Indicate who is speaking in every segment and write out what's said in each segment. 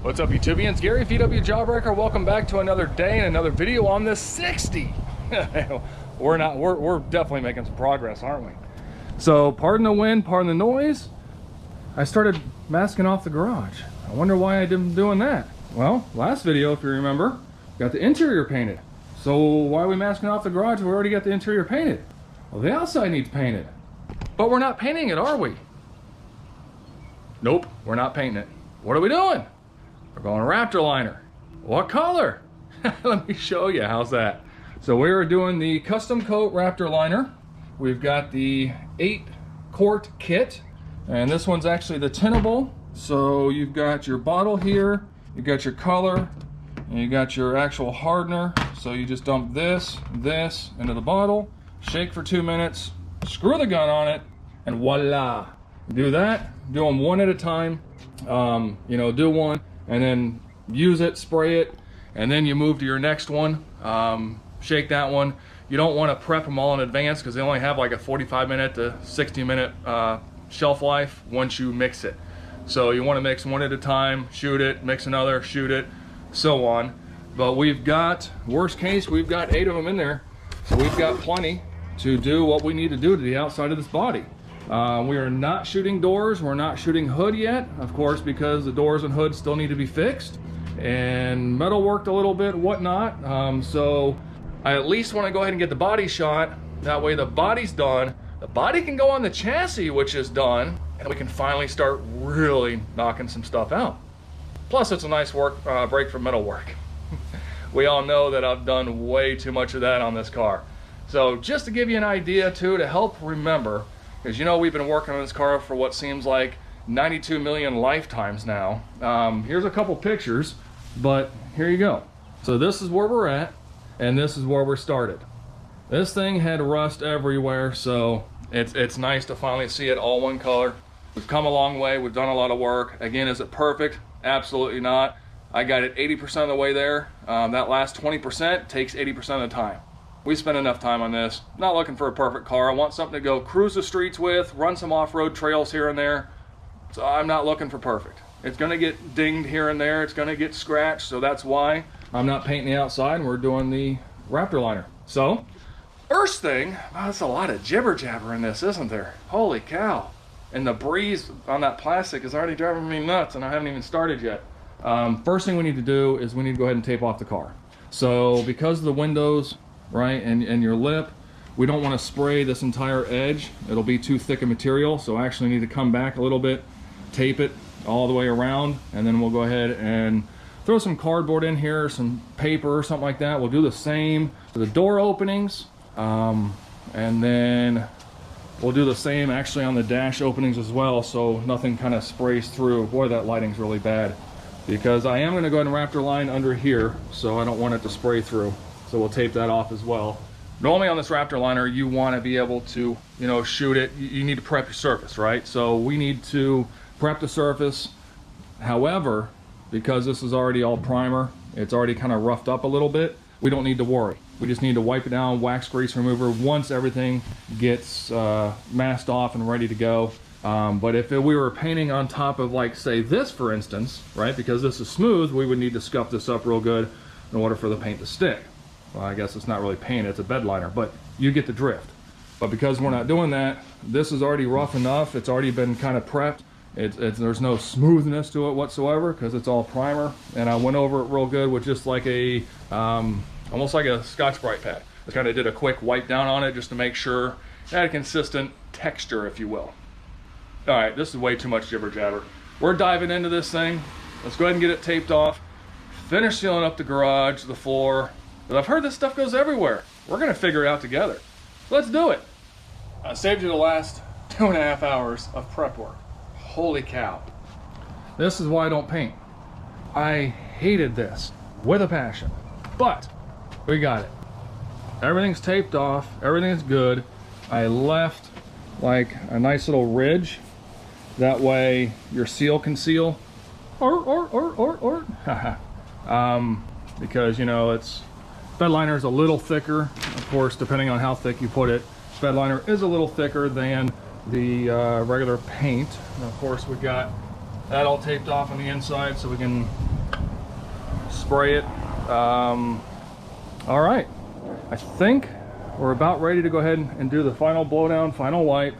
Speaker 1: What's up, YouTubians? Gary, VW Jawbreaker. Welcome back to another day and another video on this Sickxty. We're definitely making some progress, aren't we? So, pardon the wind, pardon the noise. I started masking off the garage. I wonder why I didn't doing that. Well, last video, if you remember, got the interior painted. So why are we masking off the garage? We already got the interior painted. Well, the outside needs painted. But we're not painting it, are we? Nope, we're not painting it. What are we doing? We're going Raptor liner. What color? Let me show you. How's that? So we are doing the custom coat Raptor liner. We've got the 8-quart kit, and this one's actually the tintable. So you've got your bottle here, you got your color, and you got your actual hardener. So you just dump this into the bottle, shake for 2 minutes, screw the gun on it, and voila. Do that. Do them one at a time. Do one, and then use it, spray it, and then you move to your next one. Shake that one. You don't want to prep them all in advance because they only have like a 45-minute to 60-minute shelf life once you mix it. So you want to mix one at a time, shoot it, mix another, shoot it, so on. But we've got, worst case, we've got 8 of them in there. So we've got plenty to do what we need to do to the outside of this body. We are not shooting doors, we're not shooting hood yet, of course, because the doors and hoods still need to be fixed. And metal worked a little bit, whatnot. So I at least want to go ahead and get the body shot. That way the body's done. The body can go on the chassis, which is done, and we can finally start really knocking some stuff out. Plus, it's a nice break from metal work. We all know that I've done way too much of that on this car. So just to give you an idea too, to help remember, because we've been working on this car for what seems like 92 million lifetimes now. Here's a couple pictures, but here you go. So this is where we're at, and this is where we're started. This thing had rust everywhere, so it's nice to finally see it all one color. We've come a long way, we've done a lot of work. Again, is it perfect? Absolutely not. I got it 80% of the way there. That last 20% takes 80% of the time. We spent enough time on this. Not looking for a perfect car. I want something to go cruise the streets with, run some off-road trails here and there. So I'm not looking for perfect. It's gonna get dinged here and there. It's gonna get scratched, so that's why I'm not painting the outside and we're doing the Raptor liner. So, first thing, wow, that's a lot of jibber jabber in this, isn't there? Holy cow. And the breeze on that plastic is already driving me nuts and I haven't even started yet. First thing we need to do is we need to go ahead and tape off the car. So because of the windows, right, and your lip, we don't want to spray this entire edge. It'll be too thick a material, so I actually need to come back a little bit, tape it all the way around, and then we'll go ahead and throw some cardboard in here, some paper or something like that. We'll do the same to the door openings, and then we'll do the same actually on the dash openings as well, so nothing kind of sprays through. Boy, that lighting's really bad, because I am going to go ahead and Raptor line under here, so I don't want it to spray through. So we'll tape that off as well. Normally on this Raptor liner, you want to be able to, shoot it. You need to prep your surface, right? So we need to prep the surface. However, because this is already all primer, it's already kind of roughed up a little bit, we don't need to worry. We just need to wipe it down, wax grease remover, once everything gets masked off and ready to go. But if we were painting on top of, like, say this, for instance, right, because this is smooth, we would need to scuff this up real good in order for the paint to stick. Well, I guess it's not really paint, it's a bed liner, but you get the drift. But because we're not doing that, this is already rough enough. It's already been kind of prepped. There's no smoothness to it whatsoever because it's all primer. And I went over it real good with just like a, almost like a Scotch-Brite pad. I kind of did a quick wipe down on it just to make sure it had a consistent texture, if you will. All right, this is way too much jibber jabber. We're diving into this thing. Let's go ahead and get it taped off. Finish sealing up the garage, the floor. But I've heard this stuff goes everywhere. We're gonna figure it out together. Let's do it. I saved you the last 2.5 hours of prep work. Holy cow. This is why I don't paint. I hated this with a passion, but we got it. Everything's taped off, everything's good. I left like a nice little ridge. That way your seal can seal. Because it's, bed liner is a little thicker, of course, depending on how thick you put it. Bed liner is a little thicker than the regular paint. And of course, we got that all taped off on the inside so we can spray it. All right, I think we're about ready to go ahead and do the final blowdown, final wipe.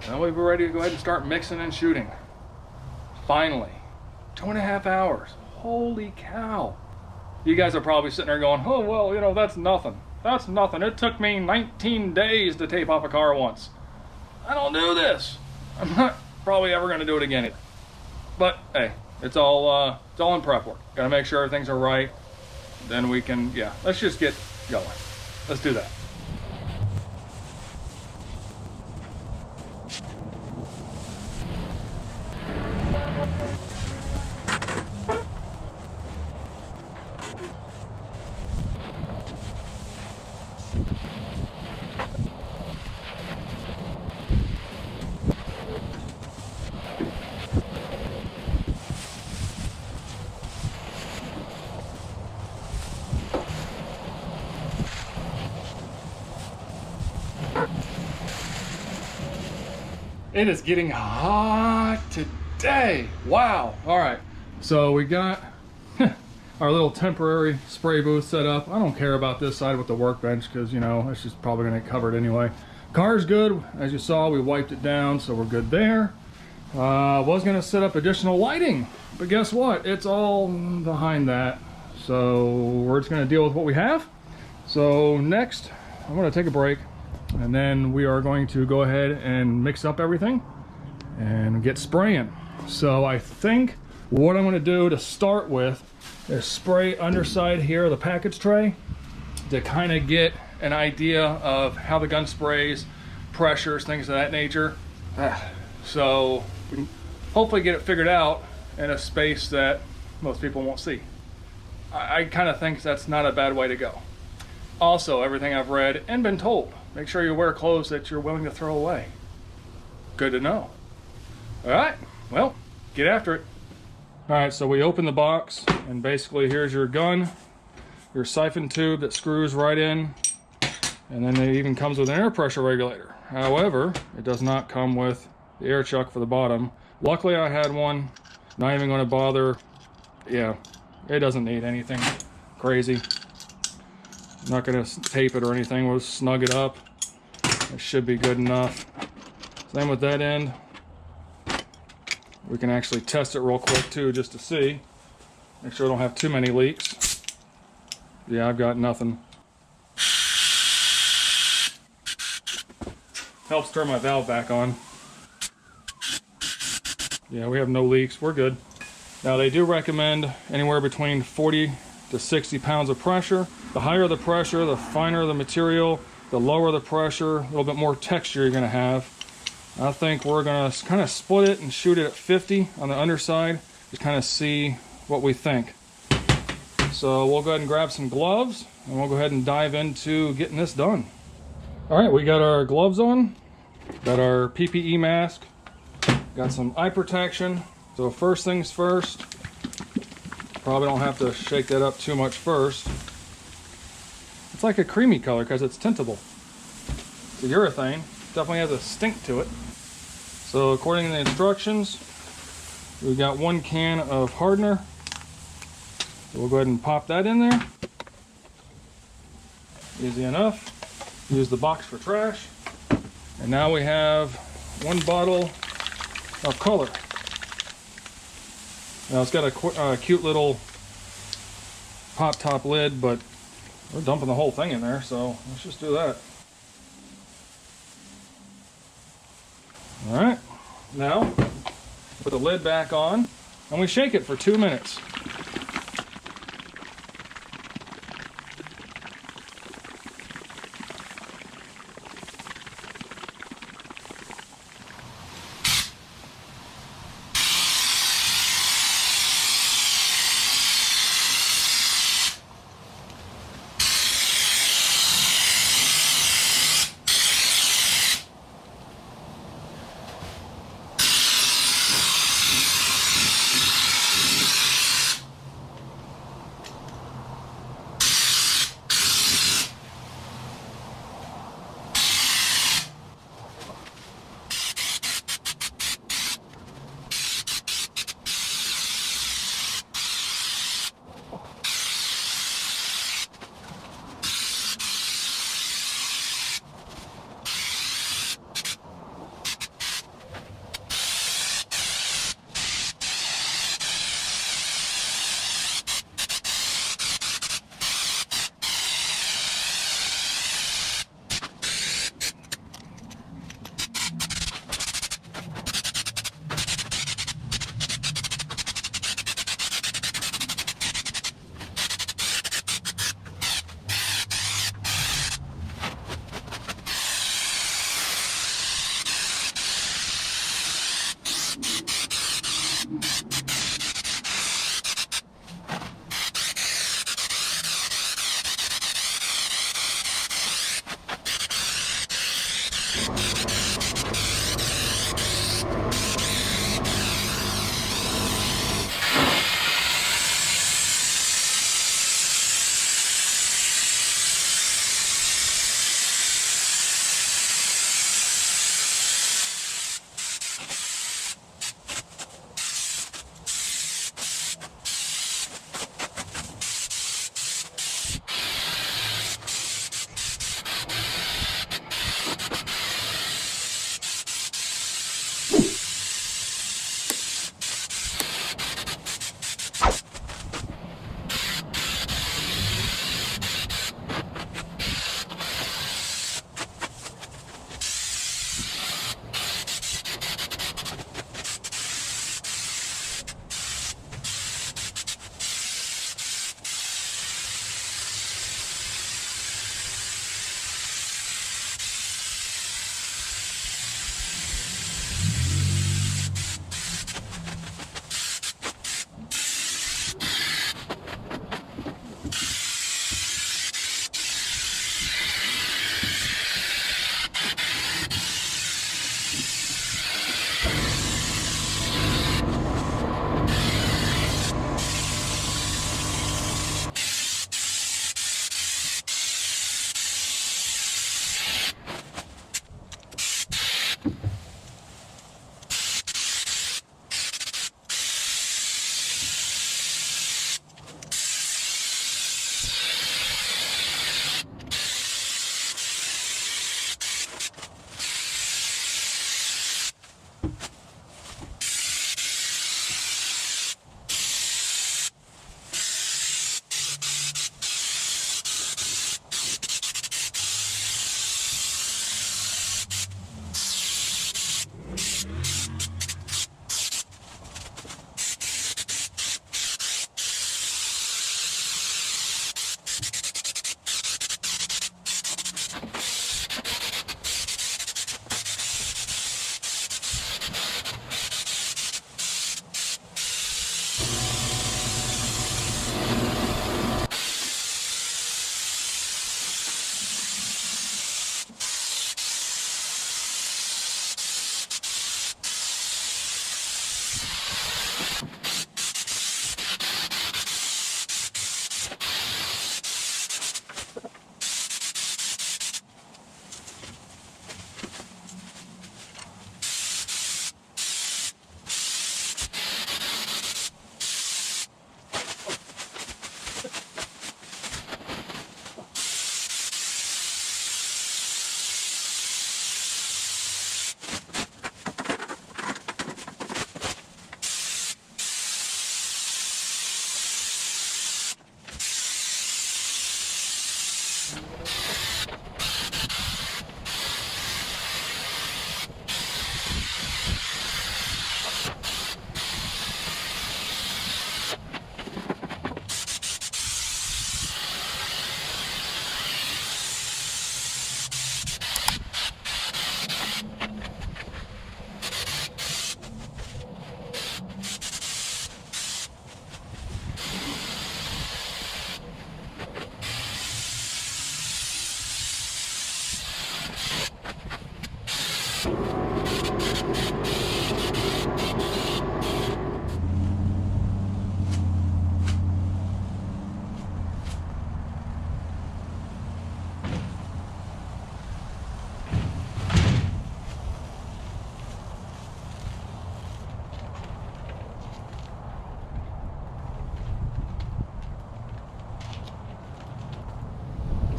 Speaker 1: Then we'll be ready to go ahead and start mixing and shooting. Finally, 2.5 hours. Holy cow. You guys are probably sitting there going, oh, well, you know, that's nothing. That's nothing. It took me 19 days to tape off a car once. I don't do this. I'm not probably ever going to do it again either. But hey, it's all in prep work. Got to make sure things are right. Then we can, yeah, let's just get going. Let's do that. It is getting hot today. Wow. All right. So we got our little temporary spray booth set up. I don't care about this side with the workbench because, you know, it's just probably going to get covered anyway. Car's good. As you saw, we wiped it down, so we're good there. Was going to set up additional lighting, but guess what? It's all behind that. So we're just going to deal with what we have. So next, I'm going to take a break. And then we are going to go ahead and mix up everything and get spraying. So I think what I'm going to do to start with is spray underside here of the package tray to kind of get an idea of how the gun sprays, pressures, things of that nature. So we can hopefully get it figured out in a space that most people won't see. I kind of think that's not a bad way to go. Also, everything I've read and been told, make sure you wear clothes that you're willing to throw away. Good to know. All right, well, get after it. All right, so we open the box, and basically here's your gun, your siphon tube that screws right in, and then it even comes with an air pressure regulator. However, it does not come with the air chuck for the bottom. Luckily, I had one. Not even going to bother. Yeah, it doesn't need anything crazy. I'm not going to tape it or anything. We'll snug it up. It should be good enough. Same with that end. We can actually test it real quick too, just to see. Make sure I don't have too many leaks. Yeah, I've got nothing. Helps turn my valve back on. Yeah, we have no leaks. We're good. Now they do recommend anywhere between 40 to 60 pounds of pressure. The higher the pressure, the finer the material, the lower the pressure, a little bit more texture you're gonna have. I think we're gonna kind of split it and shoot it at 50 on the underside, just kind of see what we think. So we'll go ahead and grab some gloves and we'll go ahead and dive into getting this done. All right, we got our gloves on, got our PPE mask, got some eye protection. So first things first, probably don't have to shake that up too much first. It's like a creamy color because it's tintable. It's a urethane, definitely has a stink to it. So according to the instructions, we've got 1 can of hardener. So we'll go ahead and pop that in there. Easy enough. Use the box for trash. And now we have 1 bottle of color. Now it's got a cute little pop top lid, but we're dumping the whole thing in there, so let's just do that. All right, now put the lid back on and we shake it for 2 minutes.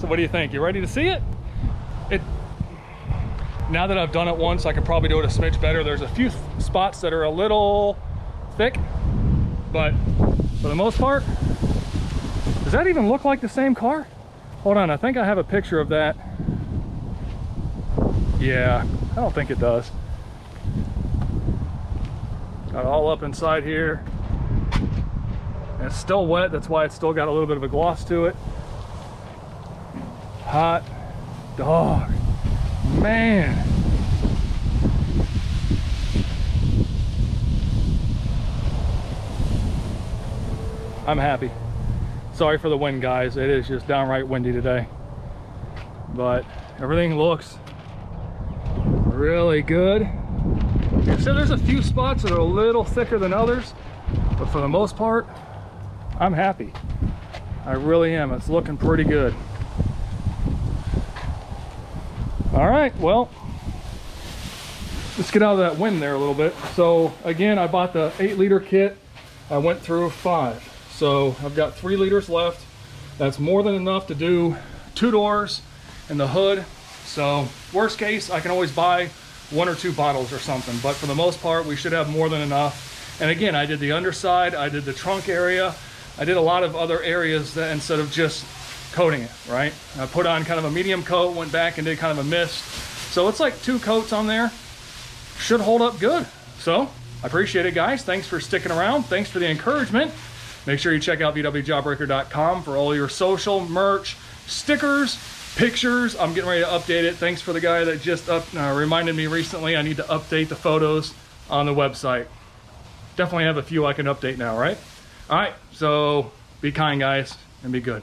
Speaker 1: So what do you think? You ready to see it? Now that I've done it once, I can probably do it a smidge better. There's a few spots that are a little thick, but for the most part, does that even look like the same car? Hold on, I think I have a picture of that. Yeah, I don't think it does. Got it all up inside here. And it's still wet, that's why it's still got a little bit of a gloss to it. Hot dog. Man. I'm happy. Sorry for the wind, guys. It is just downright windy today. But everything looks really good. So there's a few spots that are a little thicker than others, but for the most part, I'm happy. I really am. It's looking pretty good. All right, well, let's get out of that wind there a little bit. So again, I bought the 8-liter kit. I went through 5. So I've got 3 liters left. That's more than enough to do 2 doors and the hood. So worst case, I can always buy 1 or 2 bottles or something, but for the most part, we should have more than enough. And again, I did the underside, I did the trunk area, I did a lot of other areas that instead of just coating it, right? I put on kind of a medium coat, went back and did kind of a mist. So it's like 2 coats on there. Should hold up good. So I appreciate it, guys. Thanks for sticking around. Thanks for the encouragement. Make sure you check out vwjawbreaker.com for all your social merch, stickers, pictures. I'm getting ready to update it. Thanks for the guy that just reminded me recently I need to update the photos on the website. Definitely have a few I can update now, right? All right, so be kind, guys, and be good.